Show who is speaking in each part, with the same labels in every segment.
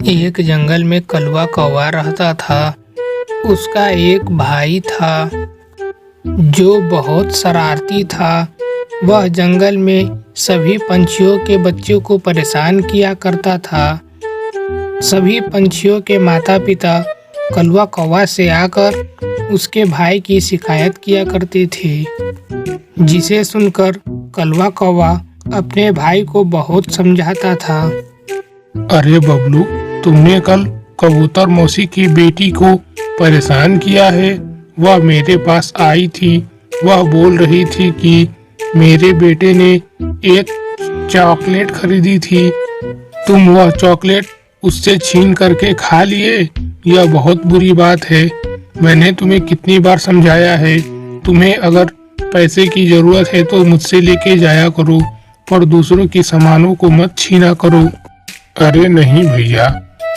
Speaker 1: एक जंगल में कलवा कौवा रहता था। उसका एक भाई था जो बहुत शरारती था। वह जंगल में सभी पंछियों के बच्चों को परेशान किया करता था। सभी पंछियों के माता पिता कलवा कौवा से आकर उसके भाई की शिकायत किया करते थे, जिसे सुनकर कलवा कौवा अपने भाई को बहुत समझाता था।
Speaker 2: अरे बबलू, तुमने कल कबूतर मौसी की बेटी को परेशान किया है। वह मेरे पास आई थी। वह बोल रही थी कि मेरे बेटे ने एक चॉकलेट खरीदी थी। तुम वह चॉकलेट उससे छीन करके खा लिए। यह बहुत बुरी बात है। मैंने तुम्हें कितनी बार समझाया है, तुम्हें अगर पैसे की जरूरत है तो मुझसे लेके जाया करो, पर दूसरों के सामानों को मत छीना करो। अरे नहीं भैया,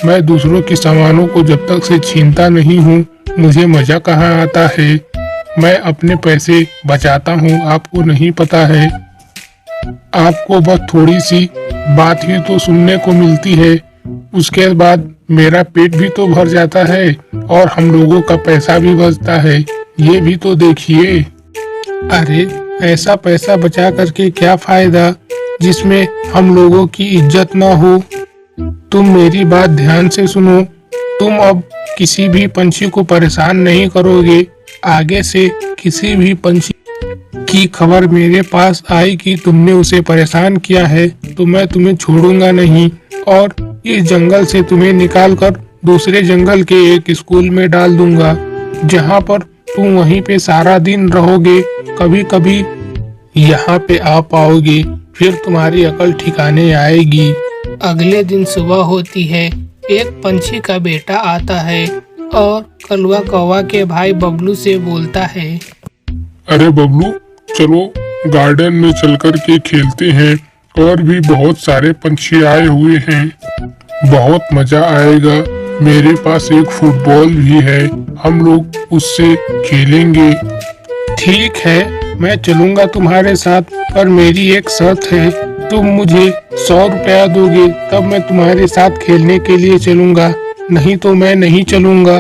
Speaker 2: मैं दूसरों के सामानों को जब तक से छीनता नहीं हूँ, मुझे मजा कहाँ आता है। मैं अपने पैसे बचाता हूँ, आपको नहीं पता है। आपको बस थोड़ी सी बात ही तो सुनने को मिलती है, उसके बाद मेरा पेट भी तो भर जाता है और हम लोगों का पैसा भी बचता है। ये भी तो देखिए। अरे ऐसा पैसा बचा करके क्या फायदा जिसमें हम लोगों की इज्जत ना हो। तुम मेरी बात ध्यान से सुनो। तुम अब किसी भी पंछी को परेशान नहीं करोगे। आगे से किसी भी पंछी की खबर मेरे पास आई कि तुमने उसे परेशान किया है तो मैं तुम्हें छोड़ूंगा नहीं और इस जंगल से तुम्हें निकालकर दूसरे जंगल के एक स्कूल में डाल दूंगा, जहाँ पर तुम वहीं पे सारा दिन रहोगे। कभी कभी यहाँ पे आ पाओगे, फिर तुम्हारी अकल ठिकाने आएगी।
Speaker 1: अगले दिन सुबह होती है। एक पंछी का बेटा आता है और कलवा कौवा के भाई बबलू से बोलता है,
Speaker 2: अरे बबलू, चलो गार्डन में चलकर के खेलते हैं। और भी बहुत सारे पंछी आए हुए हैं, बहुत मजा आएगा। मेरे पास एक फुटबॉल भी है, हम लोग उससे खेलेंगे। ठीक है, मैं चलूंगा तुम्हारे साथ, पर मेरी एक शर्त है। तुम मुझे 100 रुपया दोगे तब मैं तुम्हारे साथ खेलने के लिए चलूंगा, नहीं तो मैं नहीं चलूंगा।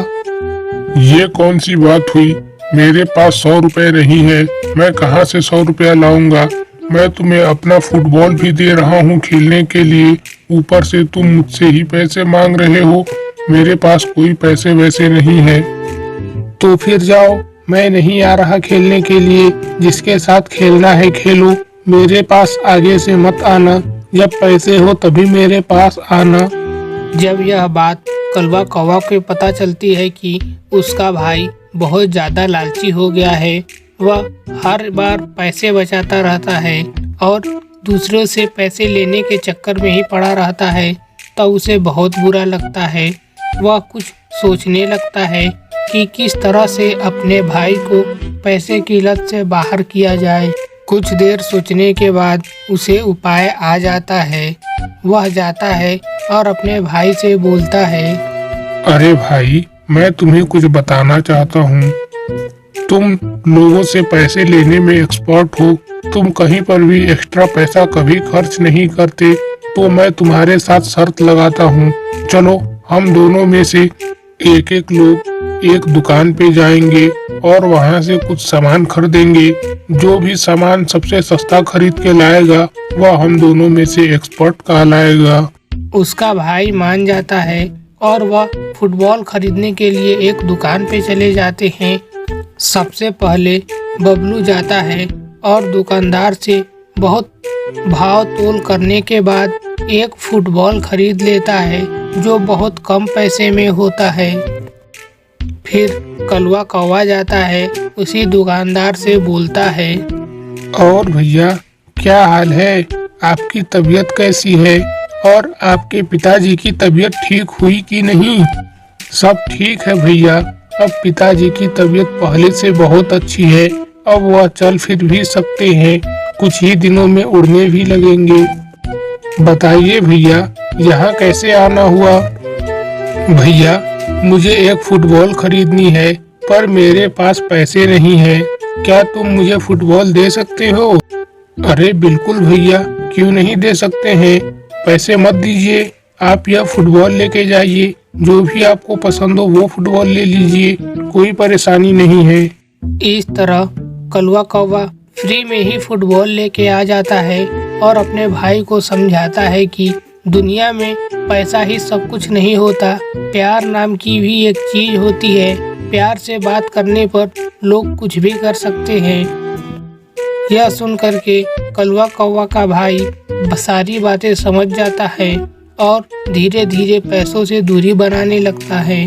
Speaker 2: ये कौन सी बात हुई? मेरे पास 100 रुपए नहीं है, मैं कहाँ से 100 रुपया लाऊंगा। मैं तुम्हें अपना फुटबॉल भी दे रहा हूँ खेलने के लिए, ऊपर से तुम मुझसे ही पैसे मांग रहे हो। मेरे पास कोई पैसे वैसे नहीं है। तो फिर जाओ, मैं नहीं आ रहा खेलने के लिए। जिसके साथ खेलना है खेलो, मेरे पास आगे से मत आना। जब पैसे हो तभी मेरे पास आना।
Speaker 1: जब यह बात कलवा कौवा को पता चलती है कि उसका भाई बहुत ज्यादा लालची हो गया है, वह हर बार पैसे बचाता रहता है और दूसरों से पैसे लेने के चक्कर में ही पड़ा रहता है, तो उसे बहुत बुरा लगता है। वह कुछ सोचने लगता है कि किस तरह से अपने भाई को पैसे की लत से बाहर किया जाए। कुछ देर सोचने के बाद उसे उपाय आ जाता है। वह जाता है और अपने भाई से बोलता है,
Speaker 2: अरे भाई, मैं तुम्हें कुछ बताना चाहता हूँ। तुम लोगों से पैसे लेने में एक्सपर्ट हो, तुम कहीं पर भी एक्स्ट्रा पैसा कभी खर्च नहीं करते, तो मैं तुम्हारे साथ शर्त लगाता हूँ। चलो हम दोनों में से एक लोग एक दुकान पे जाएंगे और वहाँ से कुछ सामान खरीदेंगे। जो भी सामान सबसे सस्ता खरीद के लाएगा वह हम दोनों में से एक्सपर्ट कहलाएगा।
Speaker 1: उसका भाई मान जाता है और वह फुटबॉल खरीदने के लिए एक दुकान पे चले जाते हैं। सबसे पहले बबलू जाता है और दुकानदार से बहुत भाव तोल करने के बाद एक फुटबॉल खरीद लेता है जो बहुत कम पैसे में होता है। फिर कलवा कौवा जाता है, उसी दुकानदार से बोलता है,
Speaker 2: और भैया, क्या हाल है? आपकी तबीयत कैसी है? और आपके पिताजी की तबीयत ठीक हुई कि नहीं? सब ठीक है भैया। अब पिताजी की तबीयत पहले से बहुत अच्छी है। अब वह चल फिर भी सकते हैं, कुछ ही दिनों में उड़ने भी लगेंगे। बताइए भैया, यहाँ कैसे आना हुआ? भैया, मुझे एक फुटबॉल खरीदनी है, पर मेरे पास पैसे नहीं है। क्या तुम मुझे फुटबॉल दे सकते हो? अरे बिल्कुल भैया, क्यों नहीं दे सकते हैं। पैसे मत दीजिए, आप यह फुटबॉल लेके जाइए, जो भी आपको पसंद हो वो फुटबॉल ले लीजिए, कोई परेशानी नहीं है।
Speaker 1: इस तरह कलवा कौवा फ्री में ही फुटबॉल लेके आ जाता है और अपने भाई को समझाता है कि दुनिया में पैसा ही सब कुछ नहीं होता, प्यार नाम की भी एक चीज होती है। प्यार से बात करने पर लोग कुछ भी कर सकते हैं। यह सुन करके कलवा कौवा का भाई सारी बातें समझ जाता है और धीरे धीरे पैसों से दूरी बनाने लगता है।